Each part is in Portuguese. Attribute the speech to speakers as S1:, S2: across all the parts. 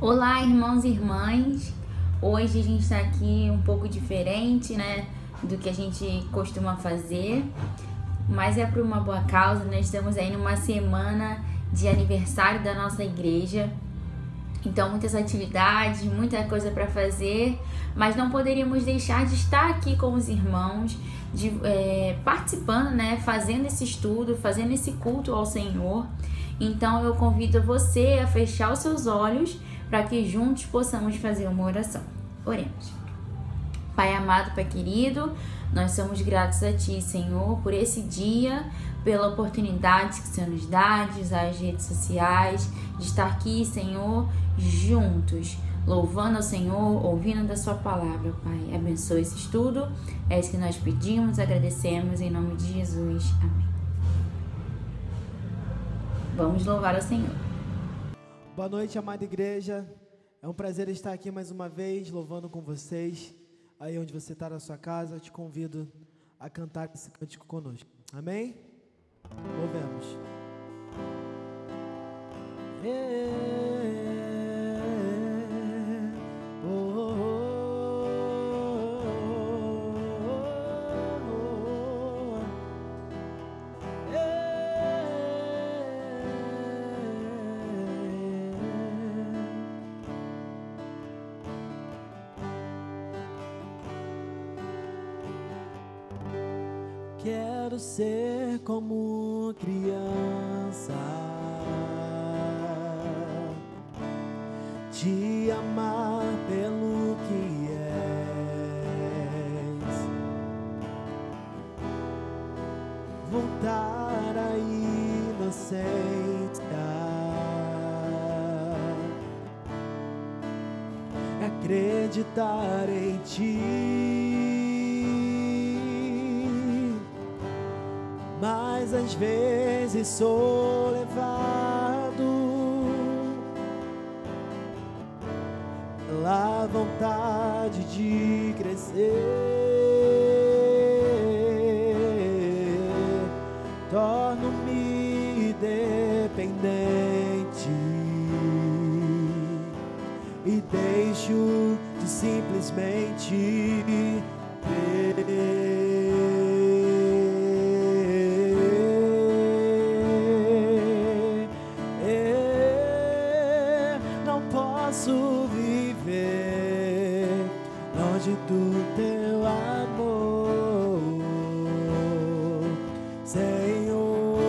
S1: Olá, irmãos e irmãs. Hoje a gente está aqui um pouco diferente, né, do que a gente costuma fazer, mas é por uma boa causa. Nós estamos aí numa semana de aniversário da nossa igreja. Então, muitas atividades, muita coisa para fazer, mas não poderíamos deixar de estar aqui com os irmãos, participando, né, fazendo esse estudo, fazendo esse culto ao Senhor. Então, eu convido você a fechar os seus olhos para que juntos possamos fazer uma oração. Oremos. Pai amado, Pai querido, nós somos gratos a Ti, Senhor, por esse dia, pela oportunidade que o Senhor nos dá de usar as redes sociais, de estar aqui, Senhor, juntos, louvando ao Senhor, ouvindo da Sua palavra, Pai. Abençoe esse estudo, é isso que nós pedimos, agradecemos, em nome de Jesus. Amém. Vamos louvar ao Senhor.
S2: Boa noite, amada igreja. É um prazer estar aqui mais uma vez, louvando com vocês. Aí onde você está na sua casa, eu te convido a cantar esse cântico conosco. Amém? Louvemos. Quero ser como criança, te amar pelo que és, voltar à inocência, acreditar em ti. Mas às vezes sou levado pela vontade de crescer, torno-me dependente e deixo de simplesmente crer. Do teu amor, Senhor,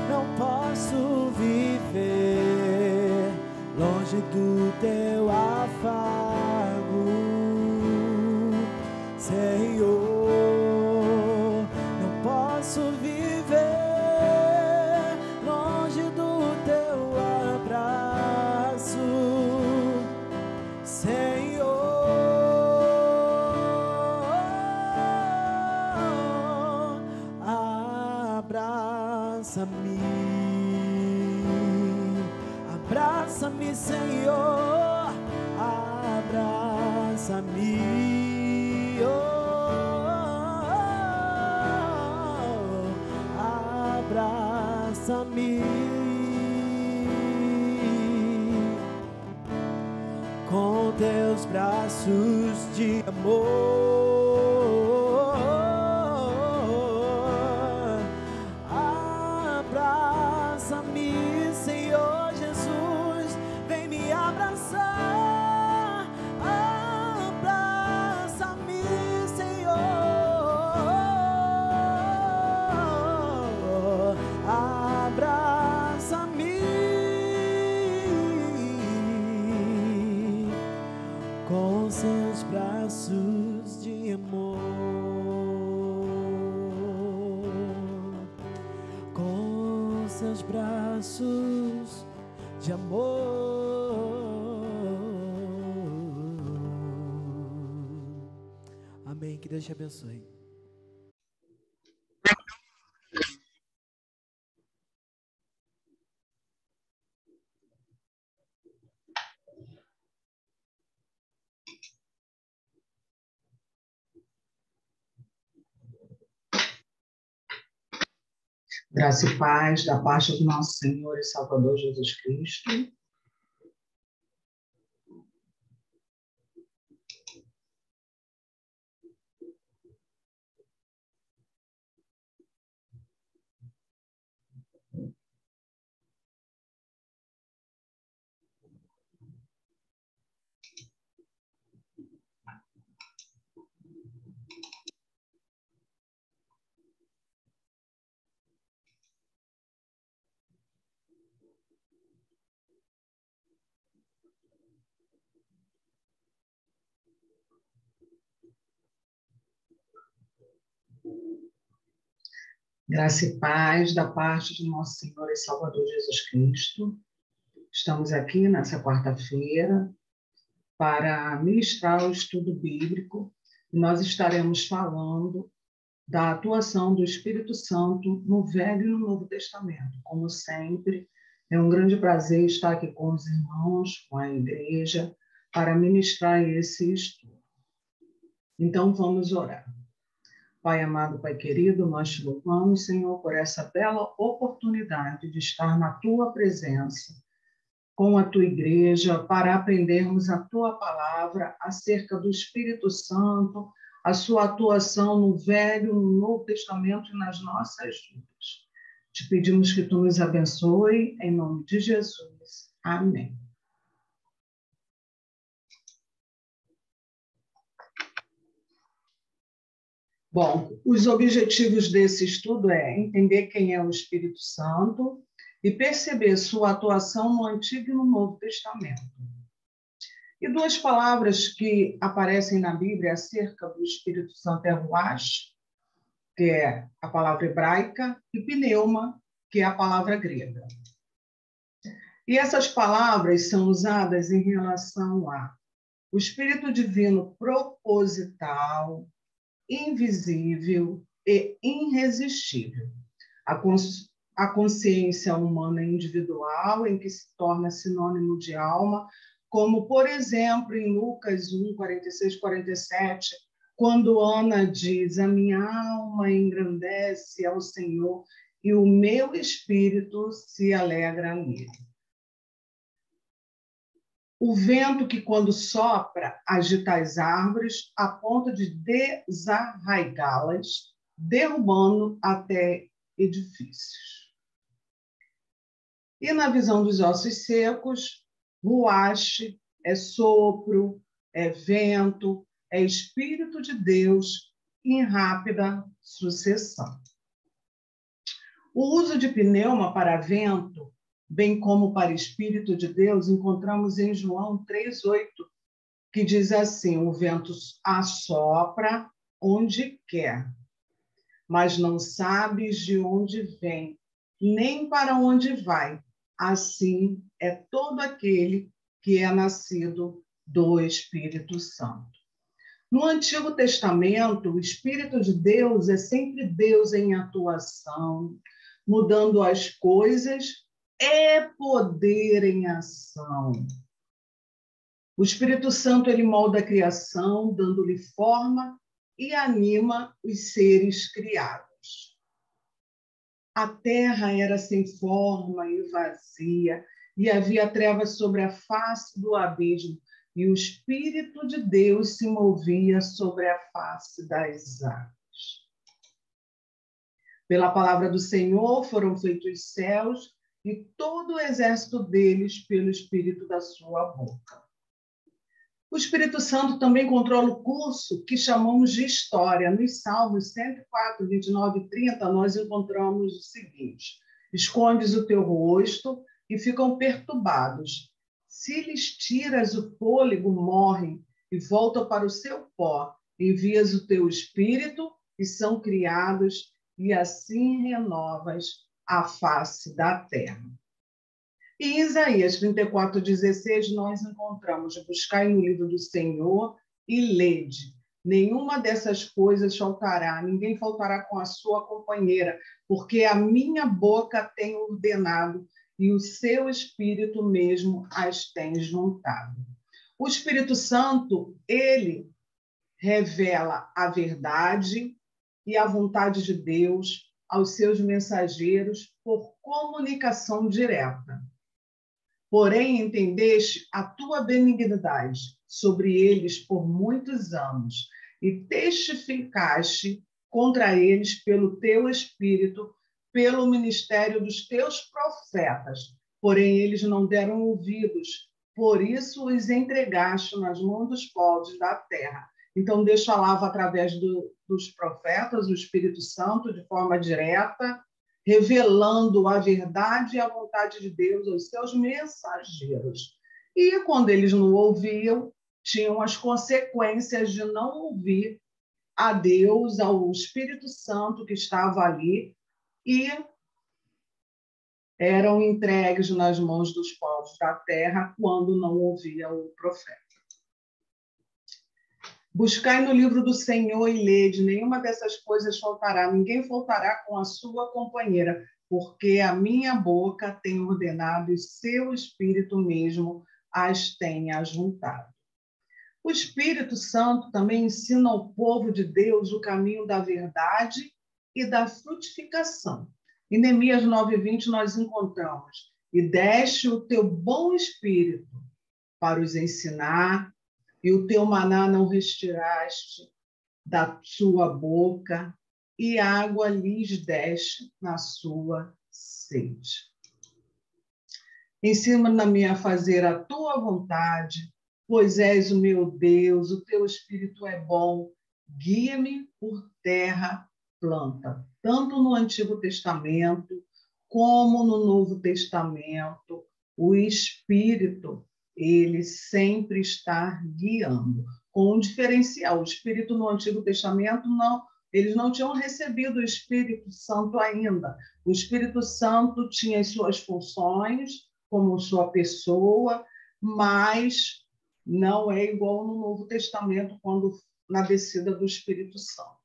S2: não posso viver longe do teu afago, Senhor, não posso viver longe do teu abraço, Senhor. Abraça-me, Senhor, abraça-me, abraça-me com teus braços de amor. Seus braços de amor, com seus braços de amor. Amém. Que Deus te abençoe.
S3: Graça e paz da parte do nosso Senhor e Salvador Jesus Cristo. Graça e paz da parte de nosso Senhor e Salvador Jesus Cristo. Estamos aqui nessa quarta-feira para ministrar o estudo bíblico e nós estaremos falando da atuação do Espírito Santo no Velho e no Novo Testamento. Como sempre, é um grande prazer estar aqui com os irmãos, com a igreja, para ministrar esse estudo. Então, vamos orar. Pai amado, Pai querido, nós te louvamos, Senhor, por essa bela oportunidade de estar na Tua presença, com a Tua igreja, para aprendermos a Tua palavra acerca do Espírito Santo, a sua atuação no Velho, no Novo Testamento e nas nossas vidas. Te pedimos que Tu nos abençoe, em nome de Jesus. Amém. Bom, os objetivos desse estudo é entender quem é o Espírito Santo e perceber sua atuação no Antigo e no Novo Testamento. E duas palavras que aparecem na Bíblia acerca do Espírito Santo é ruach, que é a palavra hebraica, e pneuma, que é a palavra grega. E essas palavras são usadas em relação a o Espírito Divino proposital, invisível e irresistível. A consciência humana individual, em que se torna sinônimo de alma, como, por exemplo, em Lucas 1, 46, 47, quando Ana diz: a minha alma engrandece ao Senhor e o meu espírito se alegra nele. O vento que, quando sopra, agita as árvores a ponto de desarraigá-las, derrubando até edifícios. E na visão dos ossos secos, ruach é sopro, é vento, é Espírito de Deus em rápida sucessão. O uso de pneuma para vento, bem como para Espírito de Deus, encontramos em João 3,8, que diz assim: o vento assopra onde quer, mas não sabes de onde vem, nem para onde vai. Assim é todo aquele que é nascido do Espírito Santo. No Antigo Testamento, o Espírito de Deus é sempre Deus em atuação, mudando as coisas, é poder em ação. O Espírito Santo, ele molda a criação, dando-lhe forma e anima os seres criados. A terra era sem forma e vazia, e havia trevas sobre a face do abismo, e o Espírito de Deus se movia sobre a face das águas. Pela palavra do Senhor foram feitos os céus, e todo o exército deles pelo Espírito da sua boca. O Espírito Santo também controla o curso que chamamos de história. Nos Salmos 104, 29 e 30, nós encontramos o seguinte: escondes o teu rosto e ficam perturbados. Se lhes tiras o fôlego, morrem e voltam para o seu pó. Envias o teu Espírito e são criados, e assim renovas a face da terra. E em Isaías 34, 16, nós encontramos: buscai no livro do Senhor e lede. Nenhuma dessas coisas faltará, ninguém faltará com a sua companheira, porque a minha boca tem ordenado e o seu Espírito mesmo as tem juntado. O Espírito Santo, ele revela a verdade e a vontade de Deus aos seus mensageiros por comunicação direta. Porém, entendeste a tua benignidade sobre eles por muitos anos e testificaste contra eles pelo teu Espírito, pelo ministério dos teus profetas. Porém, eles não deram ouvidos, por isso os entregaste nas mãos dos povos da terra. Então, Deus falava através dos profetas, o Espírito Santo, de forma direta, revelando a verdade e a vontade de Deus aos seus mensageiros. E quando eles não ouviam, tinham as consequências de não ouvir a Deus, ao Espírito Santo que estava ali, e eram entregues nas mãos dos povos da terra quando não ouvia o profeta. Buscai no livro do Senhor e lede, nenhuma dessas coisas faltará, ninguém faltará com a sua companheira, porque a minha boca tem ordenado e seu Espírito mesmo as tem ajuntado. O Espírito Santo também ensina ao povo de Deus o caminho da verdade e da frutificação. Em Neemias 9:20 nós encontramos: e deste o teu bom Espírito para os ensinar, e o teu maná não retiraste da sua boca, e água lhes deste na sua sede. Ensina-me a fazer a tua vontade, pois és o meu Deus, o teu Espírito é bom, guia-me por terra planta. Tanto no Antigo Testamento como no Novo Testamento, o Espírito, ele sempre está guiando, com um diferencial. O Espírito no Antigo Testamento, não, eles não tinham recebido o Espírito Santo ainda. O Espírito Santo tinha as suas funções, como sua pessoa, mas não é igual no Novo Testamento, quando na descida do Espírito Santo.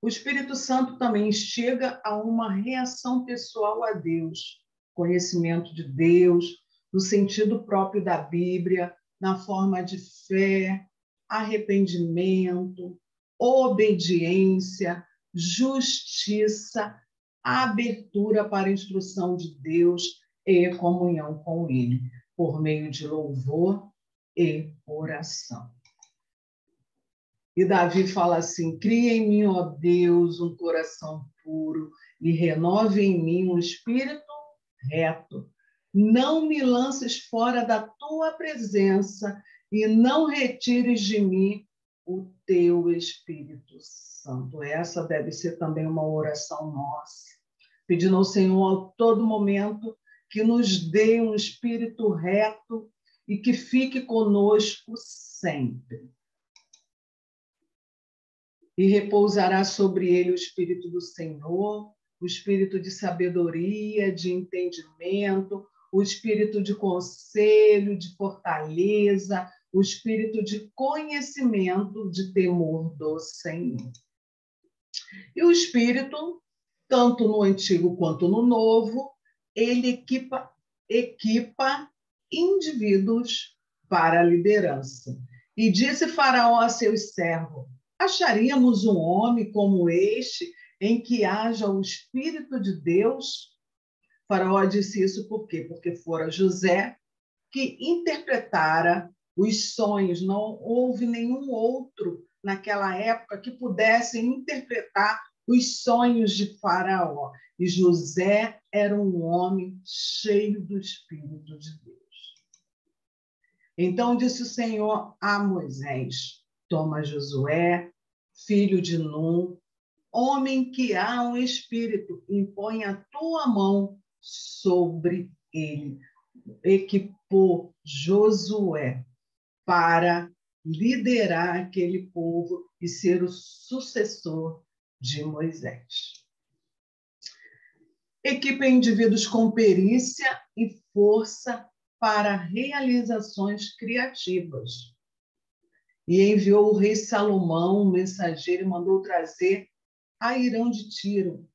S3: O Espírito Santo também instiga a uma reação pessoal a Deus, conhecimento de Deus, no sentido próprio da Bíblia, na forma de fé, arrependimento, obediência, justiça, abertura para a instrução de Deus e comunhão com Ele, por meio de louvor e oração. E Davi fala assim: cria em mim, ó Deus, um coração puro e renove em mim um espírito reto. Não me lances fora da tua presença e não retires de mim o teu Espírito Santo. Essa deve ser também uma oração nossa, pedindo ao Senhor a todo momento que nos dê um espírito reto e que fique conosco sempre. E repousará sobre ele o Espírito do Senhor, o Espírito de sabedoria, de entendimento, o Espírito de conselho, de fortaleza, o Espírito de conhecimento, de temor do Senhor. E o Espírito, tanto no Antigo quanto no Novo, ele equipa indivíduos para a liderança. E disse Faraó a seus servos: acharíamos um homem como este, em que haja o Espírito de Deus? Faraó disse isso por quê? Porque fora José que interpretara os sonhos. Não houve nenhum outro naquela época que pudesse interpretar os sonhos de Faraó. E José era um homem cheio do Espírito de Deus. Então disse o Senhor a Moisés: toma Josué, filho de Num, homem que há um espírito, e põe a tua mão sobre ele. Equipou Josué para liderar aquele povo e ser o sucessor de Moisés. Equipa indivíduos com perícia e força para realizações criativas. E enviou o rei Salomão, um mensageiro, e mandou trazer Airão de Tiro.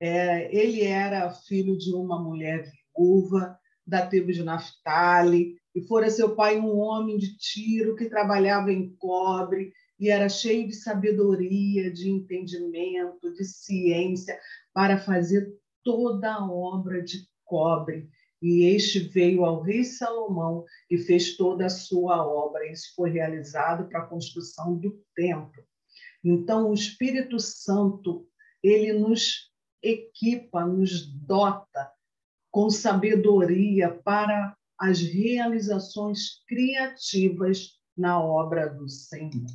S3: Ele era filho de uma mulher viúva da tribo de Naftali, e fora seu pai um homem de Tiro que trabalhava em cobre e era cheio de sabedoria, de entendimento, de ciência, para fazer toda a obra de cobre. E este veio ao rei Salomão e fez toda a sua obra. Isso foi realizado para a construção do templo. Então, o Espírito Santo, ele nos equipa, nos dota com sabedoria para as realizações criativas na obra do Senhor.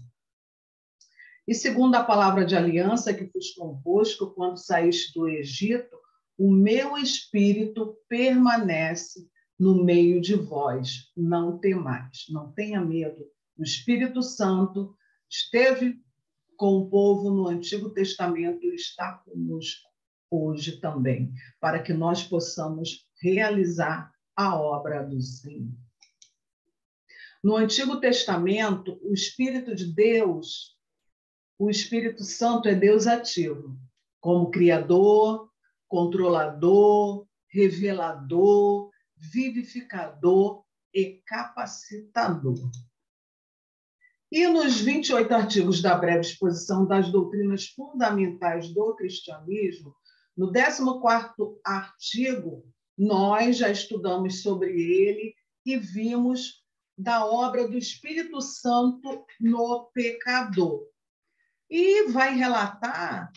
S3: E segundo a palavra de aliança que fiz convosco quando saíste do Egito, o meu Espírito permanece no meio de vós. Não temais, não tenha medo. O Espírito Santo esteve com o povo no Antigo Testamento e está conosco hoje também, para que nós possamos realizar a obra do Senhor. No Antigo Testamento, o Espírito de Deus, o Espírito Santo é Deus ativo, como Criador, controlador, revelador, vivificador e capacitador. E nos 28 artigos da breve exposição das doutrinas fundamentais do cristianismo, no 14º artigo, nós já estudamos sobre ele e vimos da obra do Espírito Santo no pecador. E vai relatar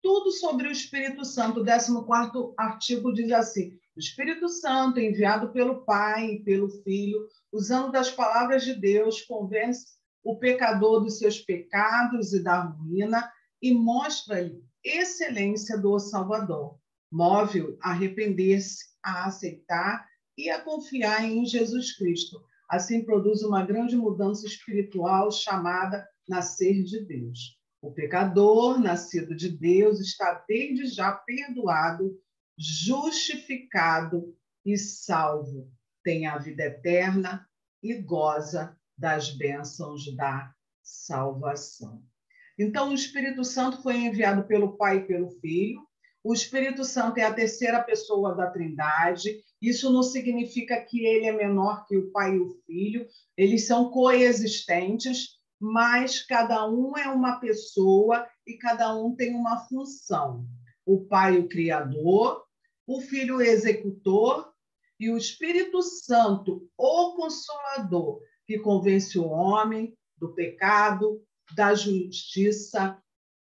S3: tudo sobre o Espírito Santo. O 14º artigo diz assim: o Espírito Santo, enviado pelo Pai e pelo Filho, usando das palavras de Deus, convence o pecador dos seus pecados e da ruína e mostra-lhe excelência do Salvador. Move-o a arrepender-se, a aceitar e a confiar em Jesus Cristo. Assim produz uma grande mudança espiritual chamada nascer de Deus. O pecador, nascido de Deus, está desde já perdoado, justificado e salvo. Tem a vida eterna e goza das bênçãos da salvação. Então, o Espírito Santo foi enviado pelo Pai e pelo Filho. O Espírito Santo é a terceira pessoa da Trindade. Isso não significa que ele é menor que o Pai e o Filho. Eles são coexistentes, mas cada um é uma pessoa e cada um tem uma função. O Pai, o Criador, o Filho, o Executor, e o Espírito Santo, o Consolador, que convence o homem do pecado, da justiça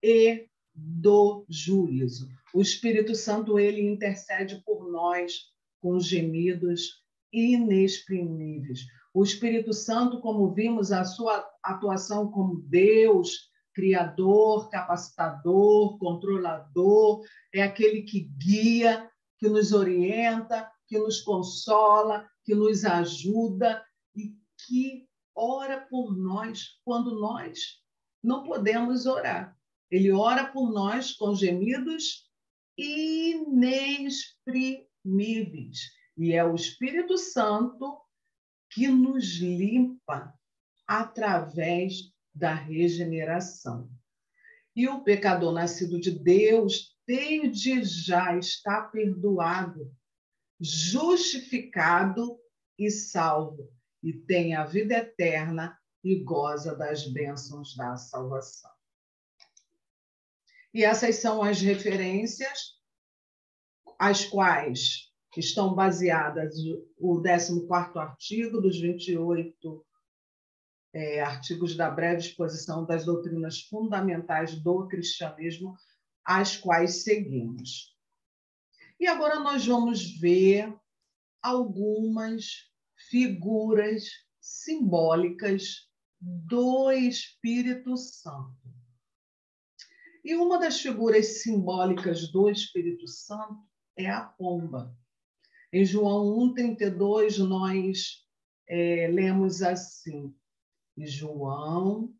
S3: e do juízo. O Espírito Santo, ele intercede por nós com gemidos inexprimíveis. O Espírito Santo, como vimos, a sua atuação como Deus, Criador, capacitador, controlador, é aquele que guia, que nos orienta, que nos consola, que nos ajuda e que ora por nós quando nós não podemos orar. Ele ora por nós com gemidos inexprimíveis. E é o Espírito Santo que nos limpa através da regeneração. E o pecador nascido de Deus, desde já está perdoado, justificado e salvo, e tem a vida eterna e goza das bênçãos da salvação. E essas são as referências as quais estão baseadas o 14º artigo dos 28 artigos da breve exposição das doutrinas fundamentais do cristianismo, as quais seguimos. E agora nós vamos ver algumas figuras simbólicas do Espírito Santo. E uma das figuras simbólicas do Espírito Santo é a pomba. Em João 1,32, nós lemos assim: e João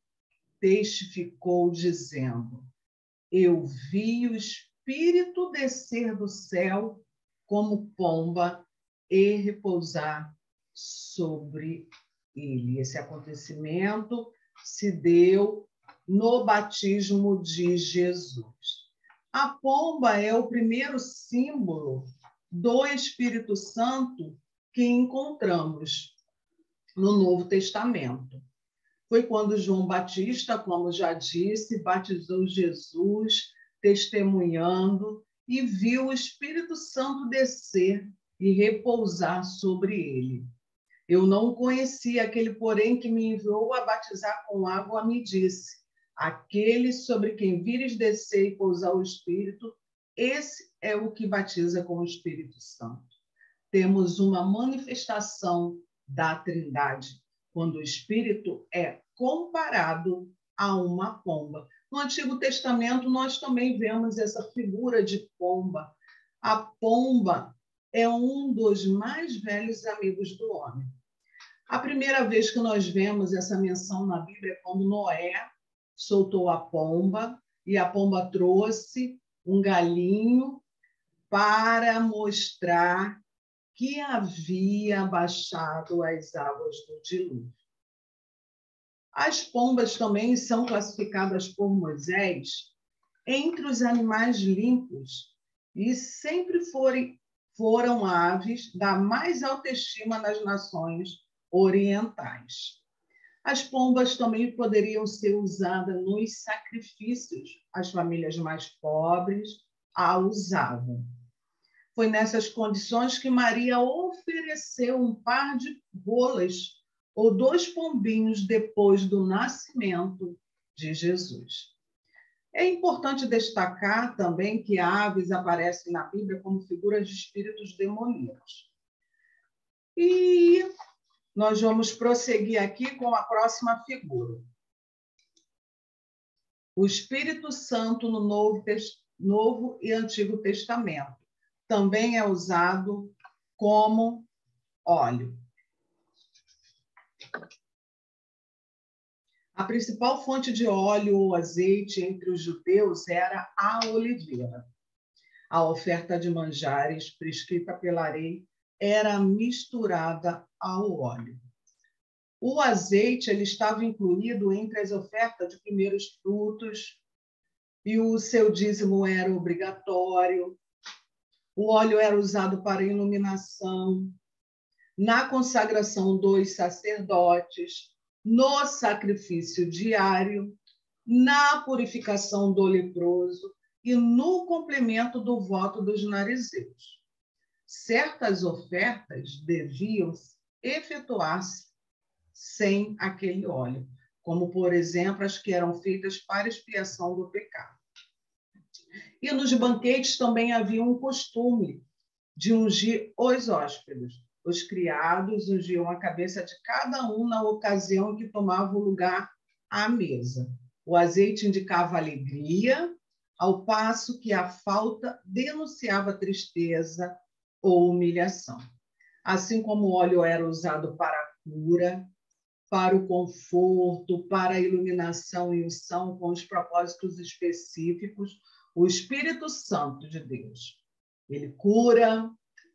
S3: testificou dizendo: eu vi o Espírito descer do céu como pomba e repousar sobre ele. Esse acontecimento se deu no batismo de Jesus. A pomba é o primeiro símbolo do Espírito Santo que encontramos no Novo Testamento. Foi quando João Batista, como já disse, batizou Jesus, testemunhando, e viu o Espírito Santo descer e repousar sobre ele. Eu não o conhecia, aquele, porém, que me enviou a batizar com água, me disse: aquele sobre quem vires descer e pousar o Espírito, esse é o que batiza com o Espírito Santo. Temos uma manifestação da Trindade, quando o Espírito é comparado a uma pomba. No Antigo Testamento, nós também vemos essa figura de pomba. A pomba é um dos mais velhos amigos do homem. A primeira vez que nós vemos essa menção na Bíblia é quando Noé soltou a pomba, e a pomba trouxe um galinho para mostrar que havia baixado as águas do dilúvio. As pombas também são classificadas por Moisés entre os animais limpos e sempre foram aves da mais alta estima nas nações orientais. As pombas também poderiam ser usadas nos sacrifícios. As famílias mais pobres a usavam. Foi nessas condições que Maria ofereceu um par de rolas ou 2 pombinhos depois do nascimento de Jesus. É importante destacar também que aves aparecem na Bíblia como figuras de espíritos demoníacos. E nós vamos prosseguir aqui com a próxima figura. O Espírito Santo no Novo e Antigo Testamento também é usado como óleo. A principal fonte de óleo ou azeite entre os judeus era a oliveira. A oferta de manjares prescrita pela lei era misturada ao óleo. O azeite ele estava incluído entre as ofertas de primeiros frutos e o seu dízimo era obrigatório. O óleo era usado para iluminação, na consagração dos sacerdotes, no sacrifício diário, na purificação do leproso e no complemento do voto dos narizeus. Certas ofertas deviam efetuar-se sem aquele óleo, como, por exemplo, as que eram feitas para expiação do pecado. E nos banquetes também havia um costume de ungir os hóspedes. Os criados ungiam a cabeça de cada um na ocasião em que tomava o lugar à mesa. O azeite indicava alegria, ao passo que a falta denunciava tristeza ou humilhação. Assim como o óleo era usado para a cura, para o conforto, para a iluminação e unção com os propósitos específicos, o Espírito Santo de Deus. Ele cura,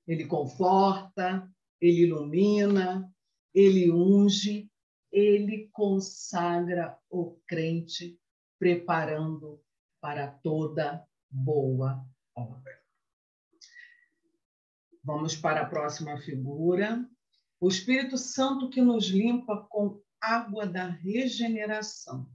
S3: ele conforta, ele ilumina, ele unge, ele consagra o crente, preparando para toda boa obra. Vamos para a próxima figura. O Espírito Santo que nos limpa com água da regeneração.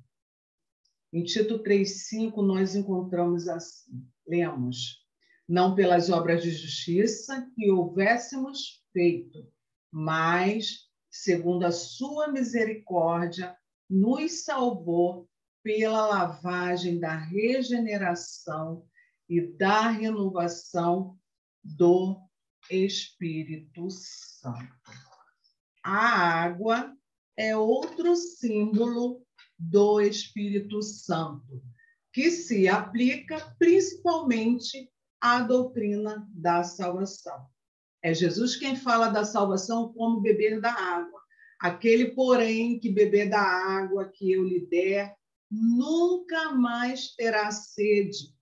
S3: Em Tito 3,5, nós encontramos assim, lemos: não pelas obras de justiça que houvéssemos feito, mas, segundo a sua misericórdia, nos salvou pela lavagem da regeneração e da renovação do Espírito Santo. A água é outro símbolo do Espírito Santo, que se aplica principalmente à doutrina da salvação. É Jesus quem fala da salvação como beber da água. Aquele, porém, que beber da água que eu lhe der, nunca mais terá sede.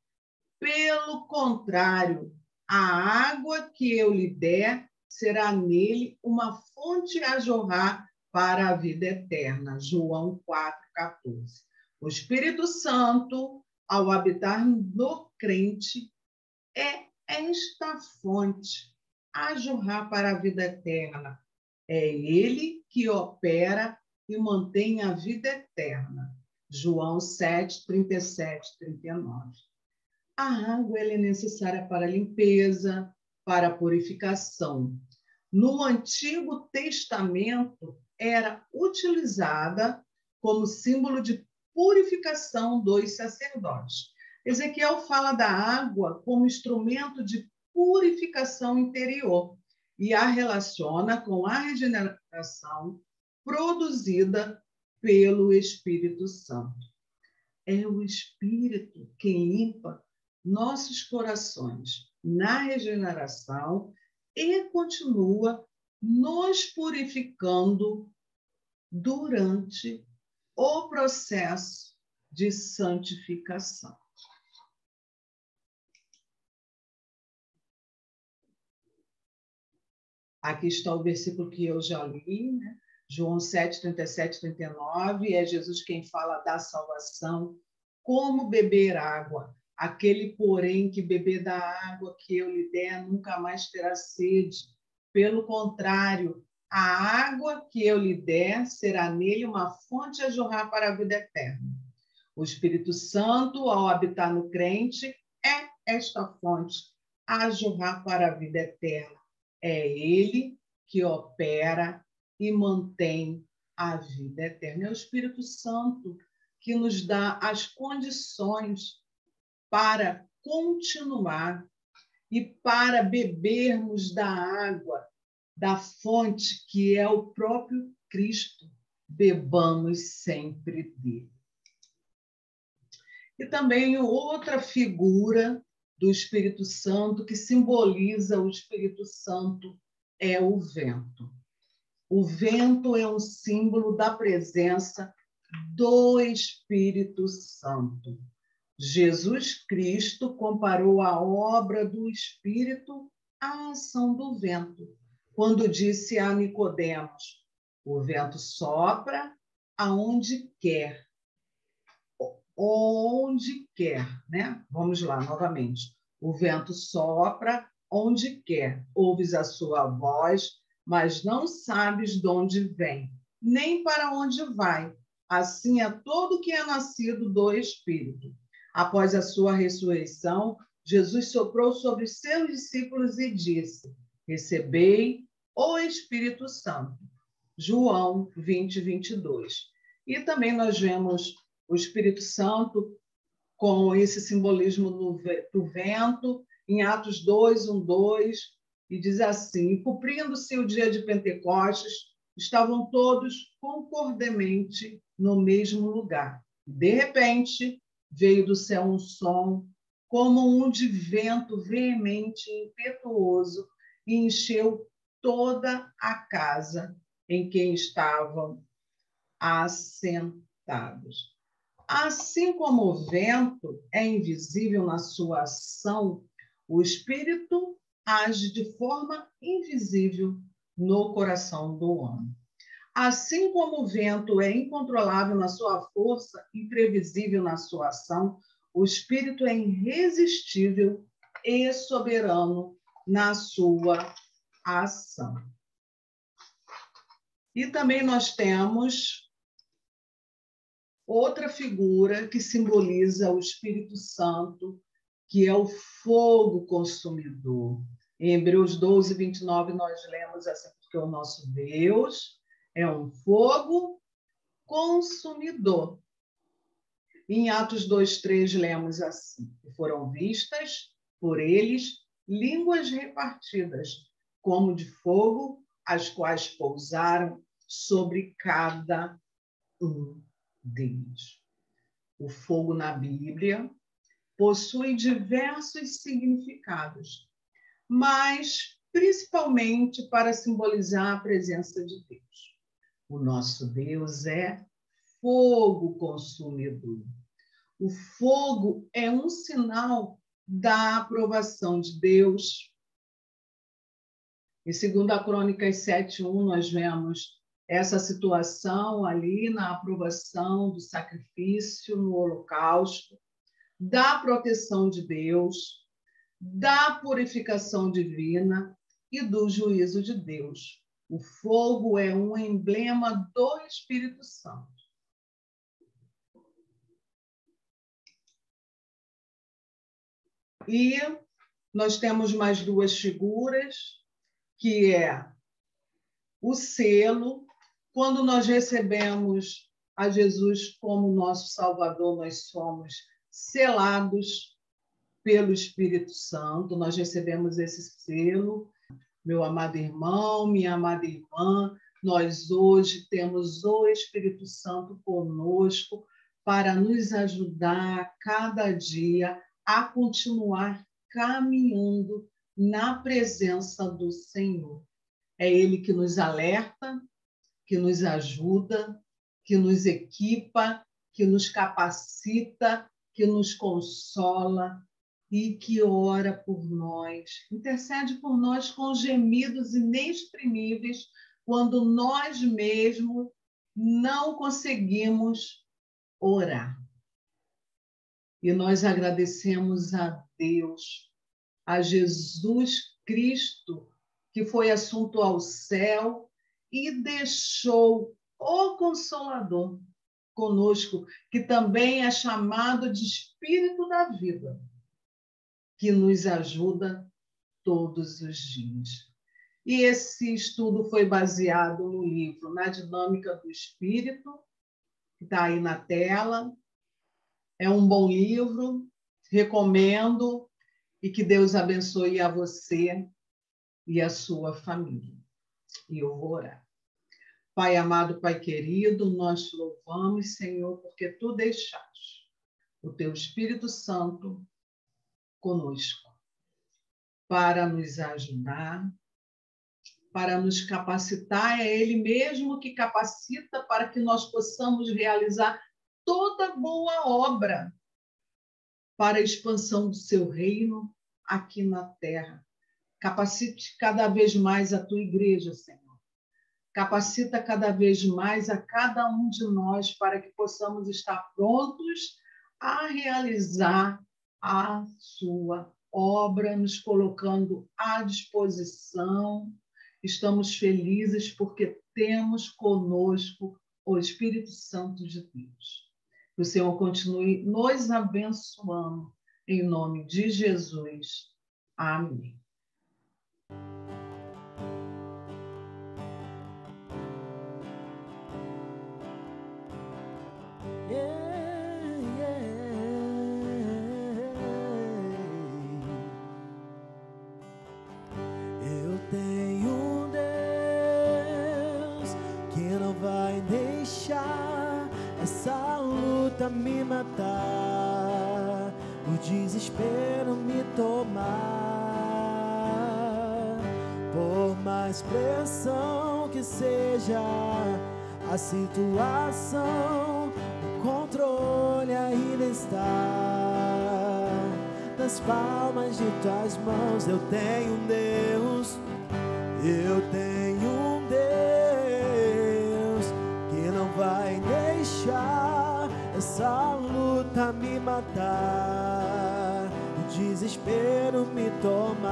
S3: Pelo contrário, a água que eu lhe der será nele uma fonte a jorrar para a vida eterna. João 4,14. O Espírito Santo, ao habitar no crente, é esta fonte a jorrar para a vida eterna. É ele que opera e mantém a vida eterna. João 7, 37, 39. A água ela é necessária para a limpeza, para a purificação. No Antigo Testamento, era utilizada como símbolo de purificação dos sacerdotes. Ezequiel fala da água como instrumento de purificação interior e a relaciona com a regeneração produzida pelo Espírito Santo. É o Espírito quem limpa nossos corações na regeneração e continua nos purificando durante o processo de santificação. Aqui está o versículo que eu já li, né? João 7, 37, 39, é Jesus quem fala da salvação, como beber água. Aquele, porém, que beber da água que eu lhe der, nunca mais terá sede. Pelo contrário, a água que eu lhe der será nele uma fonte a jorrar para a vida eterna. O Espírito Santo, ao habitar no crente, é esta fonte a jorrar para a vida eterna. É ele que opera e mantém a vida eterna. É o Espírito Santo que nos dá as condições para continuar e para bebermos da água, da fonte que é o próprio Cristo. Bebamos sempre dele. E também outra figura do Espírito Santo que simboliza o Espírito Santo é o vento. O vento é um símbolo da presença do Espírito Santo. Jesus Cristo comparou a obra do Espírito à ação do vento, quando disse a Nicodemos: o vento sopra aonde quer. Onde quer, né? Vamos lá, novamente. O vento sopra onde quer. Ouves a sua voz, mas não sabes de onde vem, nem para onde vai. Assim é todo que é nascido do Espírito. Após a sua ressurreição, Jesus soprou sobre seus discípulos e disse: recebei o Espírito Santo. João 20, 22. E também nós vemos o Espírito Santo com esse simbolismo do vento, em Atos 2, 1, 2, e diz assim: e cumprindo-se o dia de Pentecostes, estavam todos concordemente no mesmo lugar. De repente, veio do céu um som, como um de vento veemente e impetuoso, e encheu toda a casa em que estavam assentados. Assim como o vento é invisível na sua ação, o Espírito age de forma invisível no coração do homem. Assim como o vento é incontrolável na sua força, imprevisível na sua ação, o Espírito é irresistível e soberano na sua ação. E também nós temos outra figura que simboliza o Espírito Santo, que é o fogo consumidor. Em Hebreus 12, 29, nós lemos assim: porque o nosso Deus é um fogo consumidor. Em Atos 2, 3, lemos assim: foram vistas por eles línguas repartidas, como de fogo, as quais pousaram sobre cada um deles. O fogo na Bíblia possui diversos significados, mas principalmente para simbolizar a presença de Deus. O nosso Deus é fogo consumidor. O fogo é um sinal da aprovação de Deus. Em 2 Crônicas 7:1, nós vemos essa situação ali na aprovação do sacrifício no holocausto, da proteção de Deus, da purificação divina e do juízo de Deus. O fogo é um emblema do Espírito Santo. E nós temos mais duas figuras, que é o selo. Quando nós recebemos a Jesus como nosso Salvador, nós somos selados pelo Espírito Santo, nós recebemos esse selo. Meu amado irmão, minha amada irmã, nós hoje temos o Espírito Santo conosco para nos ajudar cada dia a continuar caminhando na presença do Senhor. É Ele que nos alerta, que nos ajuda, que nos equipa, que nos capacita, que nos consola e que ora por nós, intercede por nós com gemidos inexprimíveis quando nós mesmos não conseguimos orar. E nós agradecemos a Deus, a Jesus Cristo, que foi assunto ao céu e deixou o Consolador conosco, que também é chamado de Espírito da Vida, que nos ajuda todos os dias. E esse estudo foi baseado no livro Na Dinâmica do Espírito, que está aí na tela. É um bom livro, recomendo, e que Deus abençoe a você e a sua família. E eu vou orar. Pai amado, Pai querido, nós te louvamos, Senhor, porque tu deixaste o teu Espírito Santo conosco para nos ajudar, para nos capacitar. É Ele mesmo que capacita para que nós possamos realizar toda boa obra para a expansão do seu reino aqui na terra. Capacite cada vez mais a tua igreja, Senhor. Capacita cada vez mais a cada um de nós para que possamos estar prontos a realizar a sua obra, nos colocando à disposição. Estamos felizes porque temos conosco o Espírito Santo de Deus. Que o Senhor continue nos abençoando, em nome de Jesus. Amém.
S2: Eu tenho um Deus que não vai deixar essa luta me matar, o desespero me tomar. Por mais pressão que seja a situação, o controle ainda está nas palmas de tuas mãos. Eu tenho um Deus, eu tenho um Deus que não vai deixar essa luta me matar, o desespero me tomar.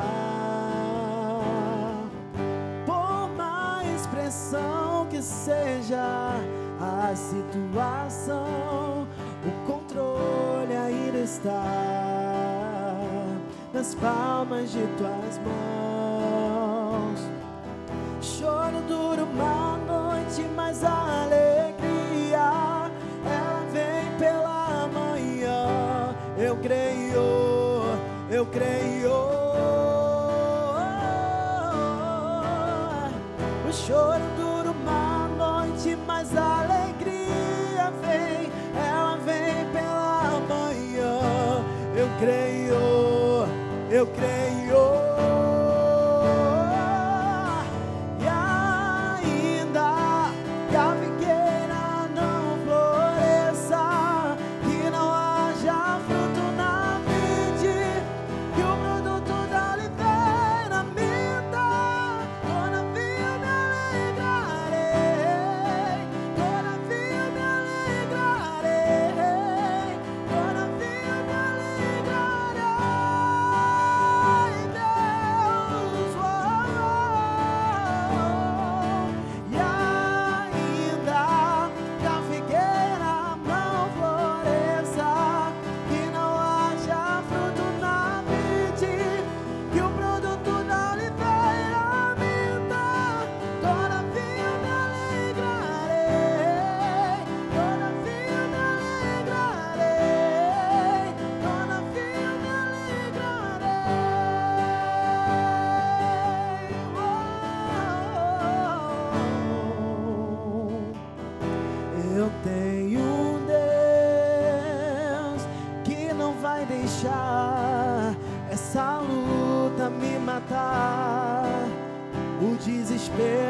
S2: Por mais pressão que seja a situação, o controle ainda está nas palmas de tuas mãos. Choro dura uma noite, mas a alegria ela vem pela manhã. Eu creio, eu creio. O choro dura uma noite, mas a alegria vem, ela vem pela manhã. Eu creio, eu creio. E ainda que a figueira não floresça, que não haja fruto na vide, que o produto da oliveira minta, todavia me alegrarei, todavia me alegrarei, todavia me alegrarei.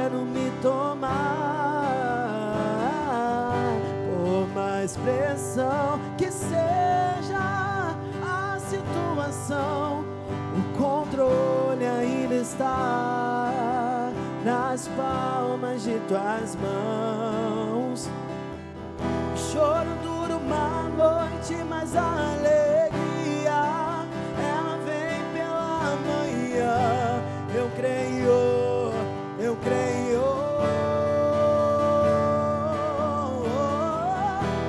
S2: quero me tomar. Por mais pressão que seja a situação, o controle ainda está nas palmas de tuas mãos. O choro dura uma noite, mas a alegria ela vem pela manhã. Eu creio, eu creio.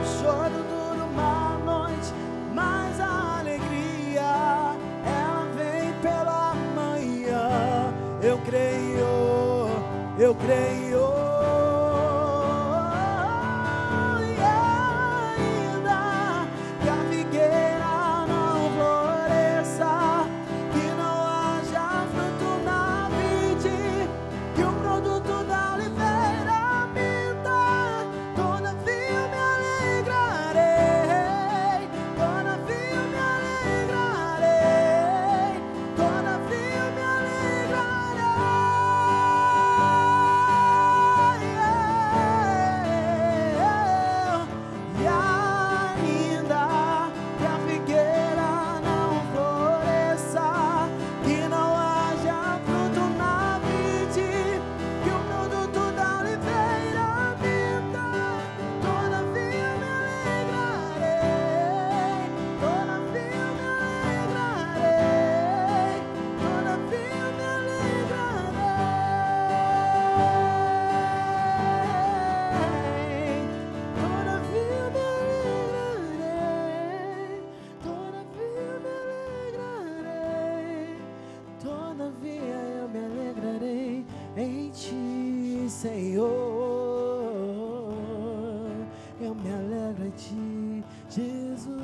S2: O choro dura uma noite, mas a alegria ela vem pela manhã. Eu creio, eu creio. Senhor, eu me alegro em ti, Jesus.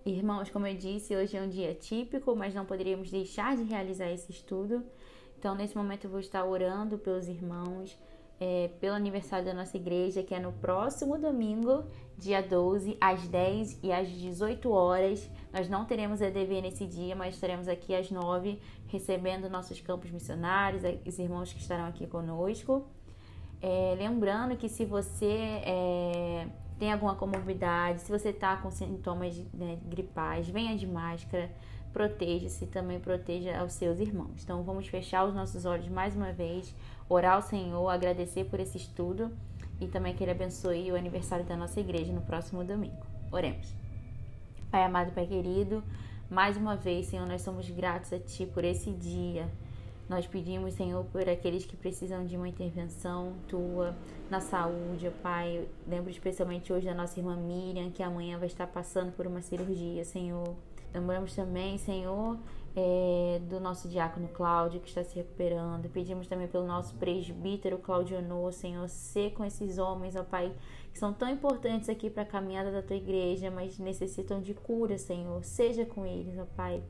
S1: Irmãos, como eu disse, hoje é um dia típico, mas não poderíamos deixar de realizar esse estudo. Então, nesse momento eu vou estar orando pelos irmãos, pelo aniversário da nossa igreja, que é no próximo domingo, dia 12, às 10 e às 18 horas. Nós não teremos EDV nesse dia, mas estaremos aqui às 9, recebendo nossos campos missionários, os irmãos que estarão aqui conosco. Lembrando que se você tem alguma comorbidade, se você está com sintomas gripais, venha de máscara, proteja-se, também proteja os seus irmãos. Então vamos fechar os nossos olhos mais uma vez, orar ao Senhor, agradecer por esse estudo e também que Ele abençoe o aniversário da nossa igreja no próximo domingo. Oremos. Pai amado, Pai querido, mais uma vez, Senhor, nós somos gratos a Ti por esse dia. Nós pedimos, Senhor, por aqueles que precisam de uma intervenção Tua na saúde, Pai. Eu lembro especialmente hoje da nossa irmã Miriam, que amanhã vai estar passando por uma cirurgia, Senhor. Lembramos também, Senhor, do nosso diácono Cláudio, que está se recuperando. Pedimos também pelo nosso presbítero Claudionor, Senhor, ser com esses homens, ó Pai, que são tão importantes aqui para a caminhada da Tua igreja, mas necessitam de cura, Senhor. Seja com eles, ó Pai.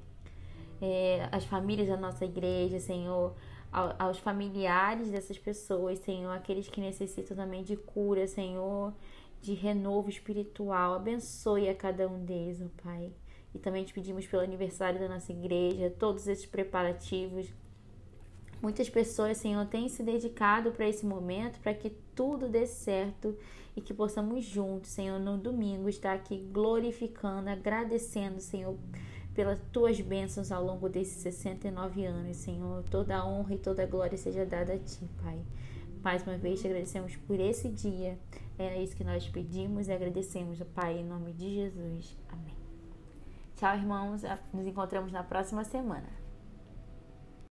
S1: As famílias da nossa igreja, Senhor, aos familiares dessas pessoas, Senhor, aqueles que necessitam também de cura, Senhor, de renovo espiritual. Abençoe a cada um deles, ó Pai. E também te pedimos pelo aniversário da nossa igreja, todos esses preparativos. Muitas pessoas, Senhor, têm se dedicado para esse momento, para que tudo dê certo e que possamos juntos, Senhor, no domingo, estar aqui glorificando, agradecendo, Senhor, pelas Tuas bênçãos ao longo desses 69 anos, Senhor. Toda a honra e toda a glória seja dada a Ti, Pai. Mais uma vez te agradecemos por esse dia. É isso que nós pedimos e agradecemos, Pai, em nome de Jesus. Amém. Tchau, irmãos. Nos encontramos na próxima semana.